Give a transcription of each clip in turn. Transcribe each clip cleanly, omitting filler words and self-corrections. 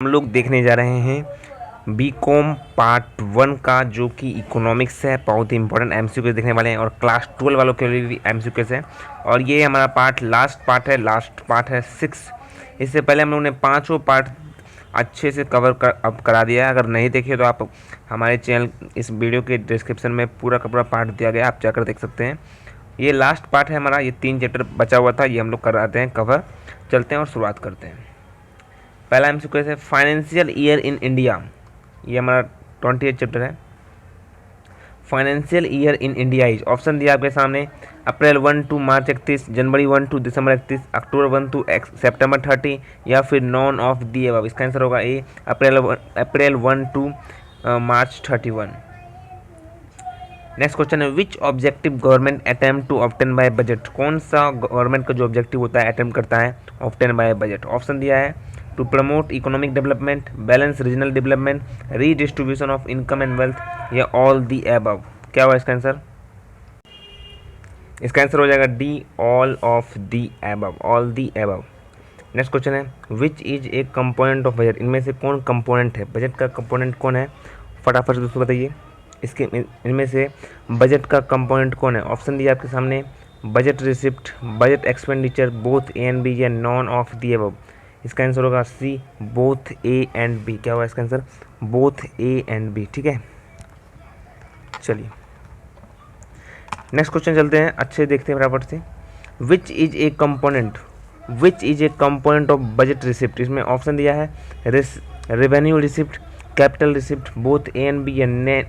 हम लोग देखने जा रहे हैं बीकॉम पार्ट 1 का, जो कि इकोनॉमिक्स है। बहुत ही इंपॉर्टेंट एमसीक्यूज देखने वाले हैं और क्लास 12 वालों के लिए भी एमसीक्यूज है। और ये हमारा लास्ट पार्ट है 6। इससे पहले हम लोगों ने पाँचों पार्ट अच्छे से अब करा दिया है। अगर नहीं देखे तो आप हमारे चैनल, इस वीडियो के डिस्क्रिप्शन में पूरा का पूरा पार्ट दिया गया, आप जाकर देख सकते हैं। ये लास्ट पार्ट है हमारा, ये 3 चैप्टर बचा हुआ था, ये हम लोग कराते हैं कवर। चलते हैं और शुरुआत करते हैं। पहला एमसीक्यू है फाइनेंशियल ईयर इन इंडिया। ये हमारा 28 चैप्टर है। Financial year in India is, option दिया आपके सामने, April 1 to March 31, January 1 to December 31, October 1 to September 30, या फिर नॉन ऑफ दी अबव। इसका आंसर होगा A, April 1 to March 31। Next question है which objective government attempt to obtain by budget. कौन सा गवर्नमेंट का जो ऑब्जेक्टिव होता है, अटेम्प्ट करता है ऑब्टेन बाय बजट। ऑप्शन दिया है to promote economic development, balance regional development, redistribution of income and wealth, या ऑल दी अबव। क्या हुआ इसका आंसर? इसका आंसर हो जाएगा D, all of the above, all the above. Next question है which is a component of budget. इनमें से कौन कंपोनेंट है, बजट का कंपोनेंट कौन है? फटाफट से दोस्तों बताइए, इसके इनमें से बजट का कंपोनेंट कौन है? ऑप्शन दिया आपके सामने, budget receipt, budget expenditure, both A and B, या नॉन ऑफ दी अबव। इसका आंसर होगा C, both A and B. क्या होगा इसका answer? Both A and B. ठीक है, चलिए नेक्स्ट क्वेश्चन चलते हैं, अच्छे देखते हैं फटाफट से। Which is a component of budget receipt. इसमें ऑप्शन दिया है revenue receipt, capital receipt, both A and B, या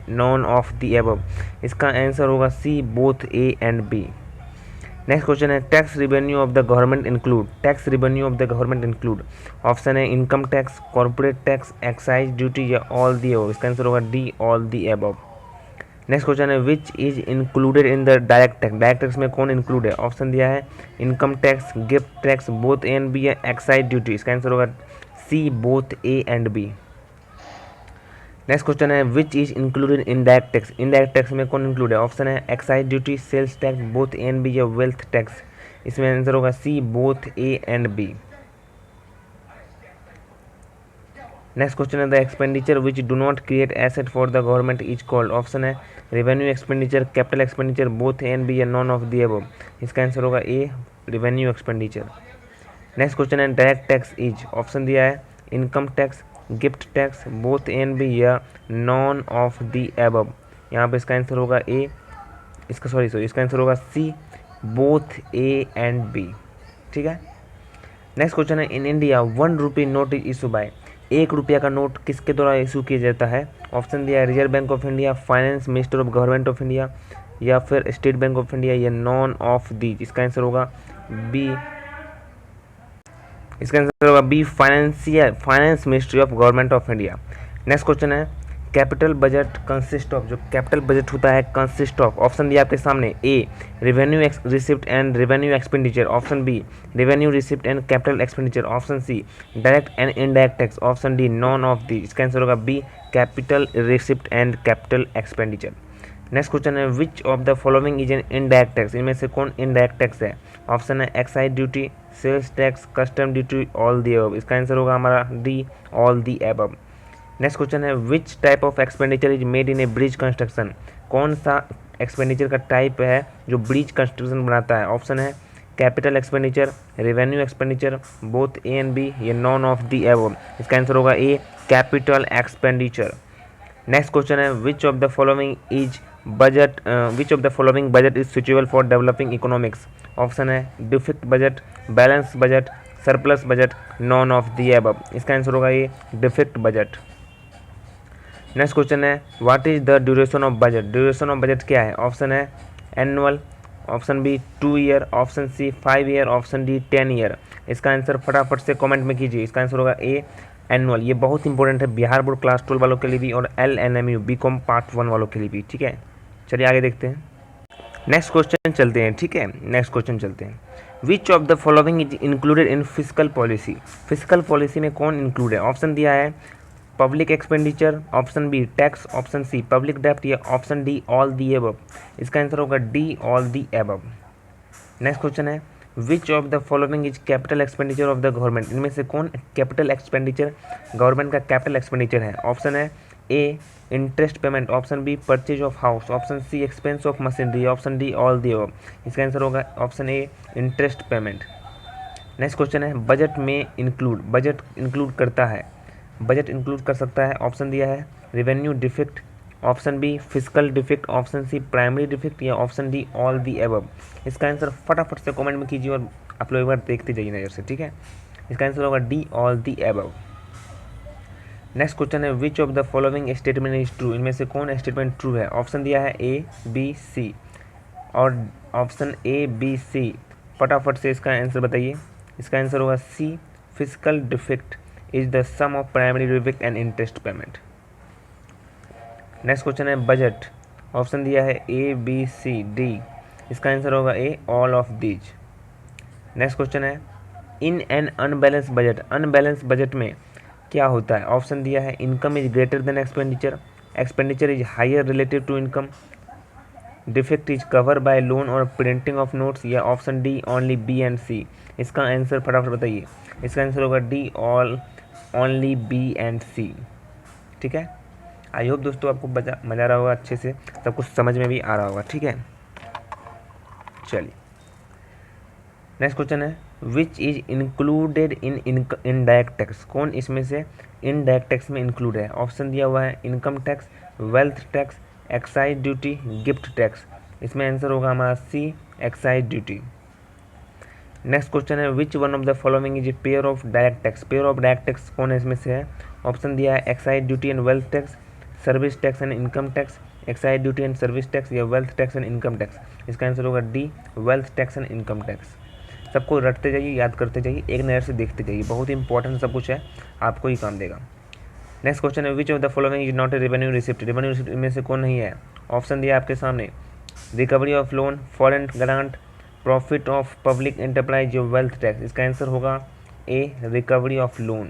नॉन ऑफ दी अबव। इसका आंसर होगा C, both A and B. Next question है tax revenue of the government include. Tax revenue of the government include, option है income tax, corporate tax, excise duty, या all the above. इसका answer होगा D, all the above. Next question है which is included in the direct tax. Direct tax में कौन include है? Option दिया है income tax, gift tax, both A and B, या एक्साइज ड्यूटी। इसका आंसर होगा C, both A and B. Next question है which is included in direct tax. Indirect tax में कौन इंक्लूड है? ऑप्शन है excise duty, sales tax, both A and B, या wealth tax. इसमें आंसर होगा C, both A and B. Next question है the expenditure which do not create asset for the government is called. Option है revenue expenditure, capital expenditure, both A and B, या none of the above. इसका answer होगा A, revenue expenditure. Next question है direct tax is, option दिया है income tax, gift tax, both A and B, या none of the above. यहाँ पे इसका आंसर होगा ए, इसका आंसर होगा C, both A and B. ठीक है, नेक्स्ट क्वेश्चन है in India 1 rupee note is issue bye. 1 रुपया का नोट किसके द्वारा इशू किया जाता है? ऑप्शन दिया है Reserve Bank of India, finance minister of government of India, या फिर स्टेट बैंक ऑफ इंडिया, या नॉन ऑफ दी। इसका आंसर होगा बी, इसका आंसर होगा B, finance ministry of government of India. Next question है कैपिटल बजट कंसिस्ट ऑफ। जो capital budget होता है कंसिस्ट ऑफ, ऑप्शन दिया आपके सामने, A revenue receipt and revenue expenditure, option B revenue receipt and capital expenditure, option C direct and indirect tax, option D none of the. इसका answer होगा B, capital receipt and capital expenditure. Next question है which of the following is an indirect tax. इनमें से कौन indirect tax है? Option है excise duty, sales tax, custom duty, all the above. इसका answer होगा हमारा D, all the above. Next question है which type of expenditure is made in a bridge construction. कौन सा एक्सपेंडिचर का टाइप है जो ब्रिज कंस्ट्रक्शन बनाता है? ऑप्शन है capital expenditure, revenue expenditure, both A and B, या नॉन ऑफ दी अबव। इसका आंसर होगा A, capital expenditure. Next question है which of the following budget is suitable for developing economics. Option है deficit budget, balance budget, surplus budget, none of the above. इसका answer होगा ये deficit budget. Next question है what is the duration of budget. Duration of budget क्या है? Option है annual, option B 2 year, option C 5 year, option D 10 year. इसका answer फटाफट से कमेंट में कीजिए। इसका आंसर होगा ए, एनुअल। ये बहुत इंपॉर्टेंट है बिहार बोर्ड क्लास 12 वालों के लिए भी और LNMU बीकॉम पार्ट 1 वालों के लिए भी। ठीक है, चलिए आगे देखते हैं, नेक्स्ट क्वेश्चन चलते हैं। ठीक है, नेक्स्ट क्वेश्चन चलते हैं। Which of the following is included in physical policy. Physical policy में कौन इंक्लूड है? ऑप्शन दिया है public expenditure, option B tax, option C public डेप्ट, या option D all the above. इसका आंसर होगा D, all the above. Next question है which of the following is capital expenditure of the government, इनमें से कौन कैपिटल एक्सपेंडिचर गवर्नमेंट का capital expenditure है? ऑप्शन है ए interest payment, option B purchase of house, option C expense of machinery, option D all the above. इसका answer होगा option A interest payment. Next question है budget में include, budget include करता है, budget include कर सकता है, ऑप्शन दिया है revenue defect, option B physical defect, option C primary defect या option D all the above. इसका आंसर फटाफट से कमेंट में कीजिए और आप लोग एक बार देखते जाइए नज़र से, ठीक है। इसका आंसर होगा D all the above. Next question है which of the following statement is true, इनमें से कौन स्टेटमेंट ट्रू है? ऑप्शन दिया है ए बी सी और ऑप्शन ए बी सी, फटाफट से इसका आंसर बताइए। इसका आंसर होगा C physical defect is the sum of primary defect and interest payment. Next question है बजट, ऑप्शन दिया है ए बी सी डी, इसका आंसर होगा A all of these. Next question है in an unbalance budget, unbalance budget में क्या होता है? ऑप्शन दिया है income is greater than expenditure, expenditure is higher relative to income, defect is cover by loan और प्रिंटिंग ऑफ नोट्स या option D only B and C. इसका answer फटाफट बताइए। इसका आंसर होगा D all only B and C, ठीक है। I hope दोस्तों आपको मज़ा आ रहा होगा, अच्छे से सब कुछ समझ में भी आ रहा होगा, ठीक है। चलिए नेक्स्ट क्वेश्चन है which is included in indirect tax, कौन इसमें से इनडायरेक्ट टैक्स में इंक्लूड है? ऑप्शन दिया हुआ है income tax, wealth tax, excise duty, gift tax. इसमें आंसर होगा हमारा सी एक्साइज ड्यूटी। नेक्स्ट क्वेश्चन है which one of the following is a pair of direct tax, pair of direct tax कौन है इसमें से है? ऑप्शन दिया है excise duty and wealth tax, service tax and income tax, excise duty and service tax या wealth tax and income tax. इसका answer होगा D wealth tax and income tax. सबको रटते जाइए, याद करते जाइए, एक नज़र से देखते जाइए, बहुत इंपॉर्टेंट सब कुछ है, आपको ही काम देगा। नेक्स्ट क्वेश्चन है which of the following is not a revenue receipt, revenue receipt में से कौन नहीं है? ऑप्शन दिया आपके सामने recovery of loan, foreign grant, profit of public enterprise या वेल्थ टैक्स। इसका आंसर होगा A recovery of loan.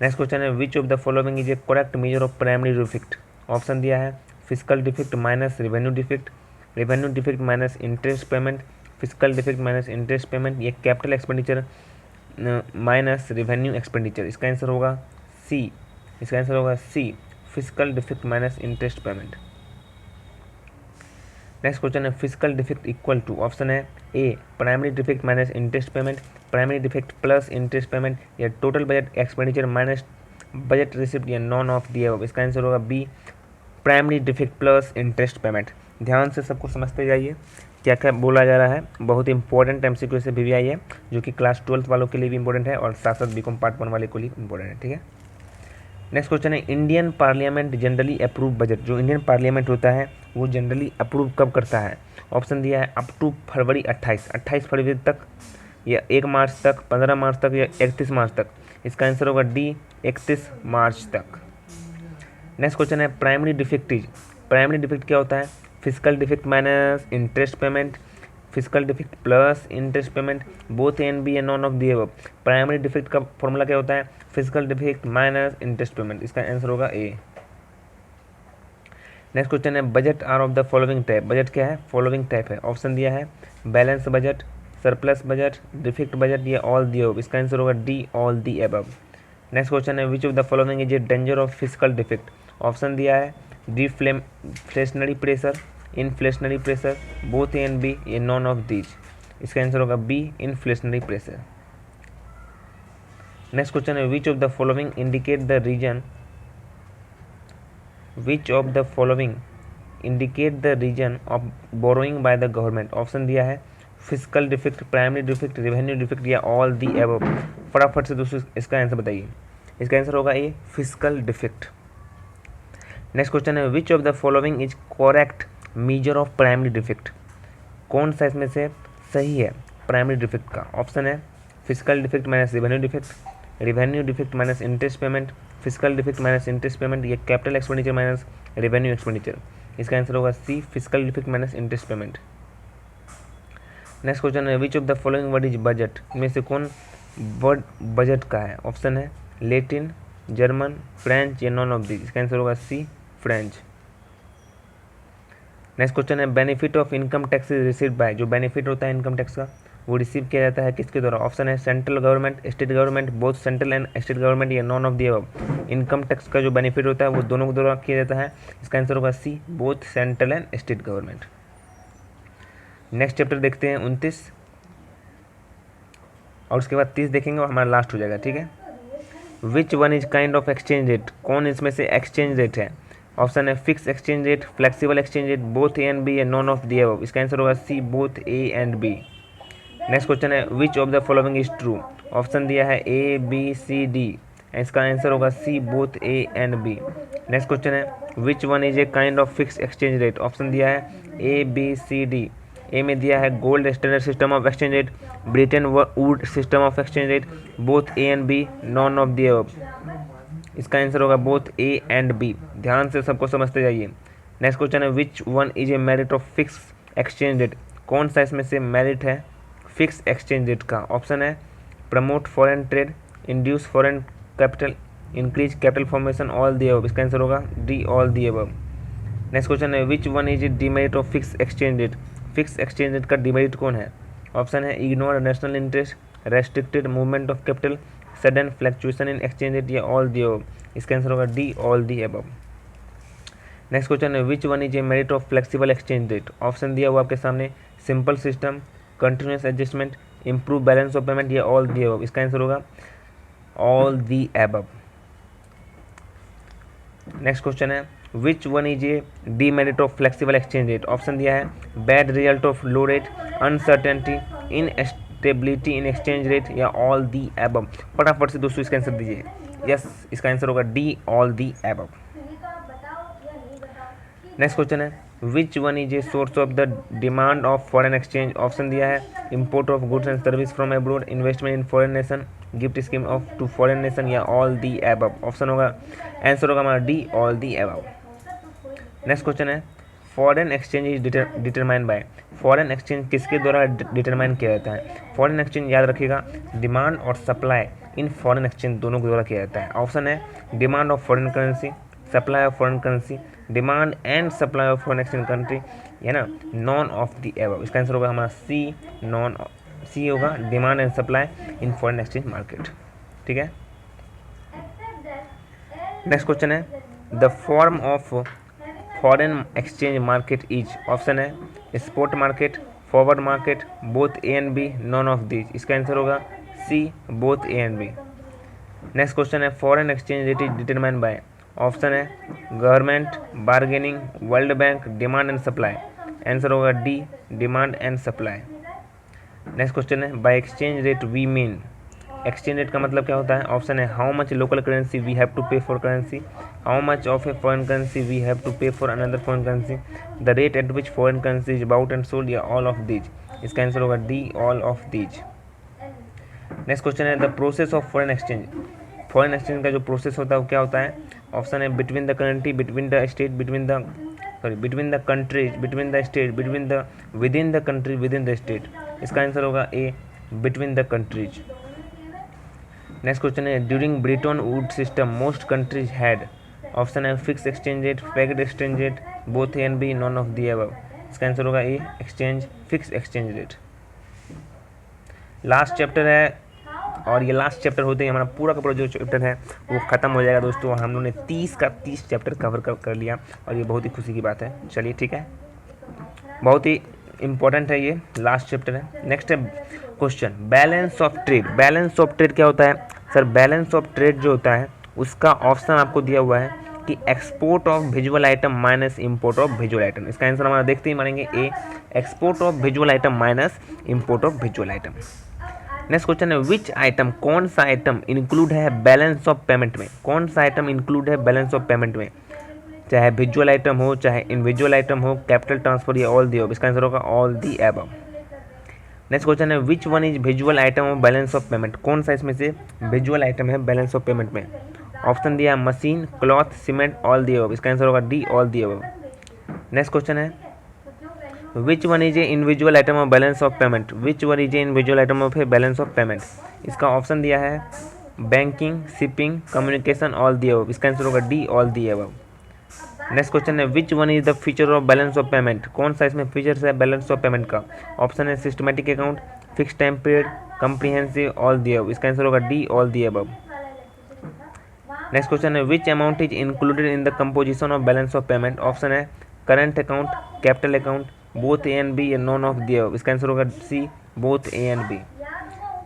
Next question है which of the following is a correct measure of primary defect. Option दिया है physical defect minus revenue defect, revenue defect minus interest payment, physical defect minus interest payment, ये capital expenditure minus revenue expenditure. इसका answer होगा C, इसका answer होगा C physical defect minus interest payment. Next question है physical defect equal to, option है A primary defect minus interest payment, primary defect plus interest payment या total budget expenditure minus budget receipt या none of the above. इसका answer होगा B primary defect plus interest payment. ध्यान से सबको समझते जाइए क्या क्या बोला जा रहा है, बहुत इंपॉर्टेंट एमसीक्यू से भी आई है जो कि क्लास 12 वालों के लिए भी इंपॉर्टेंट है और साथ साथ बीकॉम पार्ट 1 वाले को लिए इंपॉर्टेंट है, ठीक है। नेक्स्ट क्वेश्चन है Indian parliament generally approve budget, जो इंडियन पार्लियामेंट होता है वो जनरली अप्रूव कब करता है? ऑप्शन दिया है अप टू फरवरी 28 फरवरी तक या 1 मार्च तक, 15 मार्च तक या 31 मार्च तक। इसका आंसर होगा डी 31 मार्च तक। नेक्स्ट क्वेश्चन है primary defect is, primary defect क्या होता है? Physical defect minus interest payment, physical defect plus interest payment, both and B and none of the above. Primary defect का formula क्या होता है? Physical defect minus interest payment. इसका answer होगा A. Next question है budget are of the following type, budget क्या है? Following type है। ऑप्शन दिया है balance budget, surplus budget, defect budget या ऑल दी अबव। इसका आंसर होगा D all the above. Next question है which of the following is a danger of physical defect. Option दिया है deflationary pressure, inflationary pressure, both A and B या none of these. इसका answer होगा B inflationary pressure. Next question है which of the following indicate the reason, which of the following indicate the reason of borrowing by the government. Option दिया है physical defect, primary defect, revenue defect या all the above. फटाफट से दोस्तों इसका answer बताइए। इसका आंसर होगा A physical defect. Next question है which of the following is correct measure of primary defect, कौन सा इसमें से सही है प्राइमरी डिफेक्ट का? ऑप्शन है physical defect minus revenue defect, revenue defect minus interest payment, physical defect minus interest payment या capital expenditure minus revenue expenditure. इसका आंसर होगा C physical defect minus interest payment. Next question है which of the following word is budget, इनमें से कौन word budget का है? Option है लैटिन, जर्मन, फ्रेंच या नॉन ऑफ दीज। इसका आंसर होगा सी फ्रेंच। नेक्स्ट क्वेश्चन है benefit of income tax is received by, जो बेनिफिट होता है इनकम टैक्स का वो रिसीव किया जाता है किसके द्वारा? ऑप्शन है central government, state government, both central and state government, या none of the above. Income tax का जो बेनिफिट होता है वो दोनों के द्वारा किया जाता है। इसका आंसर होगा C, both central and state government. Next chapter देखते हैं 29, और उसके बाद 30 देखेंगे और हमारा लास्ट हो जाएगा, ठीक है। Which one is kind of exchange rate? कौन इसमें से एक्सचेंज रेट है? ऑप्शन है fix exchange rate, flexible exchange rate, both A and B, या नॉन ऑफ दी अबव। इसका आंसर होगा C, both A and B. Next question है which of the following is true? Option दिया है A B C D, इसका answer होगा C, both A and B. Next question है which one is a kind of fix exchange rate? Option दिया है A B C D. ए में दिया है gold standard system of exchange rate, Bretton wood system of exchange rate, both A and B, none of the above. इसका answer होगा both A and B. ध्यान से सबको समझते जाइए। नेक्स्ट क्वेश्चन है which one is a merit of fix exchange rate? कौन सा इसमें से मेरिट है फिक्स एक्सचेंज रेट का? ऑप्शन है promote foreign trade, induce foreign capital, increase capital formation, all the above. इसका आंसर होगा D, all the above. Next question है which one is a demerit of fix exchange rate? Fix exchange rate का demerit कौन है? Option है ignore national interest, restricted movement of capital, sudden fluctuation in exchange rate, या all the above. इसका answer होगा D, all the above. Next question है which one is a merit of flexible exchange rate? Option दिया हुआ आपके सामने simple system, continuous adjustment, improve balance of payment, या all the above. इसका answer होगा all the above. Next question है which one is a demerit of flexible exchange rate? Option दिया है bad result of low rate, uncertainty, instability in exchange rate, या all the above. फटाफट से दोस्तों इसका आंसर दीजिए। यस, इसका आंसर होगा D, all the above. Next question है which one is a source of the demand of foreign exchange? Option दिया है import of goods and service from abroad, investment in foreign nation, gift scheme of to foreign nation, या all the above. Option होगा, answer होगा हमारा D, all the above. Next question है foreign exchange is determined by? Foreign exchange किसके द्वारा determine किया जाता है? फॉरेन एक्सचेंज याद रखिएगा डिमांड और सप्लाई इन फॉरेन एक्सचेंज दोनों के द्वारा किया जाता है। ऑप्शन है demand of foreign currency, supply of foreign currency, demand and supply of foreign exchange country, है ना, नॉन ऑफ द अबव। इसका आंसर होगा हमारा सी, नॉन, सी होगा demand and supply in foreign exchange market, ठीक है। Next question है the form of foreign exchange market is? Option है spot market, forward market, both A and B, none of these. इसका answer होगा C, both A and B. Next question है foreign exchange rate is determined by? Option है government, bargaining, World Bank, demand and supply. Answer होगा D, demand and supply. Next question है by exchange rate we mean? Exchange rate का मतलब क्या होता है? Option है how much local currency we have to pay for currency, how much of a foreign currency we have to pay for another foreign currency, the rate at which foreign currency is bought and sold, या all of these. इसका answer होगा D, all of these. Next question है the process of foreign exchange? Foreign exchange का जो process होता है वो क्या होता है? ऑप्शन है between the country, between the state, between the countries, between the state, between the within the country, within the state. इसका आंसर होगा A, between the countries. Next question है during Bretton Wood system most countries had? Option है fix exchange rate, pegged exchange rate, both A and B, none of the above. इसका answer होगा A, exchange, fix exchange rate. Last chapter है, और ये last chapter होते ही हमारा पूरा का पूरा जो चैप्टर है वो ख़त्म हो जाएगा दोस्तों। हम लोगों ने 30 का 30 चैप्टर कवर कर लिया, और ये बहुत ही खुशी की बात है। चलिए ठीक है, बहुत ही इंपॉर्टेंट है, ये लास्ट चैप्टर है। नेक्स्ट है question balance of trade. Balance of trade क्या होता है सर? बैलेंस ऑफ ट्रेड जो होता है उसका ऑप्शन आपको दिया हुआ है कि export of visual item minus import of visual item. इसका आंसर हमारा देखते ही मानेंगे A, export of visual item minus import of visual item. Next question है विच आइटम, कौन सा आइटम इंक्लूड है बैलेंस ऑफ पेमेंट में? कौन सा आइटम इंक्लूड है बैलेंस ऑफ पेमेंट में? चाहे विजुअल आइटम हो, चाहे इनविजुअल आइटम हो, कैपिटल ट्रांसफर, या ऑल दी अबव। इसका आंसर होगा all the above. Next question है which one is visual item of balance of payment? कौन सा इसमें से विजुअल आइटम है बैलेंस ऑफ पेमेंट में? ऑप्शन दिया machine, cloth, cement, all the above. इसका आंसर होगा D, all the above. Next question है which one is a individual item of balance of payment? Which one is a individual item of a balance of payment? इसका option दिया है banking, shipping, communication, all the above. इसका answer होगा D, all the above. Next question है which one is the feature of balance of payment? कौन सा इसमें features है बैलेंस ऑफ पेमेंट का? ऑप्शन है systematic account, fix time period, comprehensive, all the above. इसका आंसर होगा D, all the above. Next question है which amount is included in the composition of balance of payment. Option है current account, capital account, both A and B या none of the above. इसका answer होगा C, both A and B.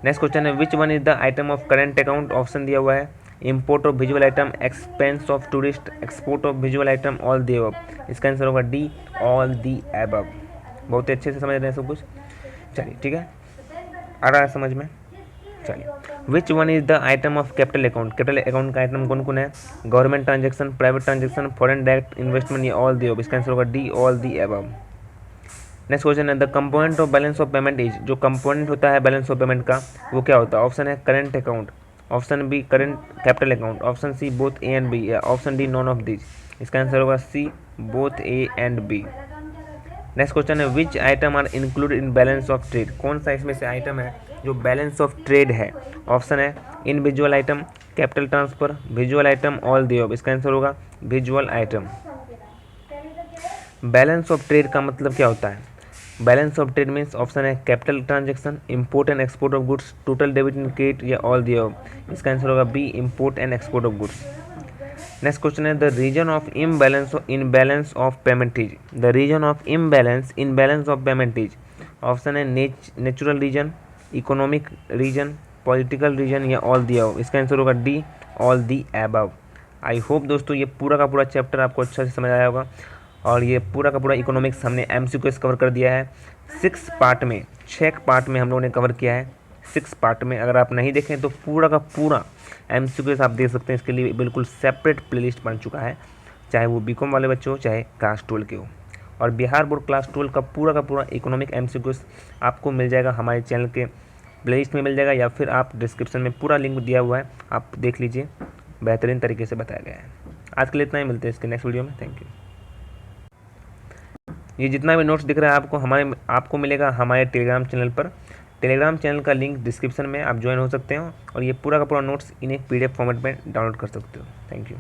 Next question है which one is the item of current account. Option दिया हुआ है import of visual item, expense of tourist, export of visual item, all the above. इसका answer होगा D, all the above. बहुत ही अच्छे से समझ रहे हैं सब कुछ। चलिए ठीक है, आ रहा है समझ में। चलिए which one is the item of capital account. Capital account का आइटम कौन कौन है? Government transaction, private transaction, foreign direct investment या ऑल दी अबव। इसका आंसर होगा D, all the above. Next question है the component of balance of payment is. जो component होता है बैलेंस ऑफ पेमेंट का वो क्या होता है? ऑप्शन है current account, option B current capital account, option C both A and B या option D none of these. इसका आंसर होगा C, both A and B. Next question है which item are included in balance of trade. कौन सा इसमें से item है जो बैलेंस ऑफ ट्रेड है? ऑप्शन है invisual item, capital transfer, visual item, all the above. इसका आंसर होगा visual item. Balance of trade का मतलब क्या होता है? Balance of trade means option है capital transaction, import and export of goods, total debit and credit या all the above. इसका आंसर होगा B, import and export of goods. Next question है the reason of imbalance in balance of payment is. The reason of imbalance in balance of payment is. Option है natural reason, economic reason, political reason या all the above. इसका answer होगा D, all the above. I hope दोस्तों ये पूरा का पूरा chapter आपको अच्छा से समझ आया होगा और ये पूरा का पूरा इकोनॉमिक्स हमने MCQs कवर कर दिया है 6 पार्ट में, 6 पार्ट में हम लोगों ने कवर किया है 6 पार्ट में। अगर आप नहीं देखें तो पूरा का पूरा MCQs आप देख सकते हैं। इसके लिए बिल्कुल सेपरेट प्लेलिस्ट बन चुका है, चाहे वो बीकॉम वाले बच्चे हो चाहे क्लास 12 के हो। और बिहार बोर्ड क्लास 12 का पूरा इकोनॉमिक MCQs आपको मिल जाएगा हमारे चैनल के प्लेलिस्ट में मिल जाएगा, या फिर आप डिस्क्रिप्शन में पूरा लिंक दिया हुआ है, आप देख लीजिए, बेहतरीन तरीके से बताया गया है। आज के लिए इतना ही, मिलते हैं इसके नेक्स्ट वीडियो में। Thank you. ये जितना भी नोट्स दिख रहा है आपको मिलेगा हमारे टेलीग्राम चैनल पर। टेलीग्राम चैनल का लिंक डिस्क्रिप्शन में, आप ज्वाइन हो सकते हो और ये पूरा का पूरा नोट्स इन एक PDF फॉर्मेट में डाउनलोड कर सकते हो। Thank you.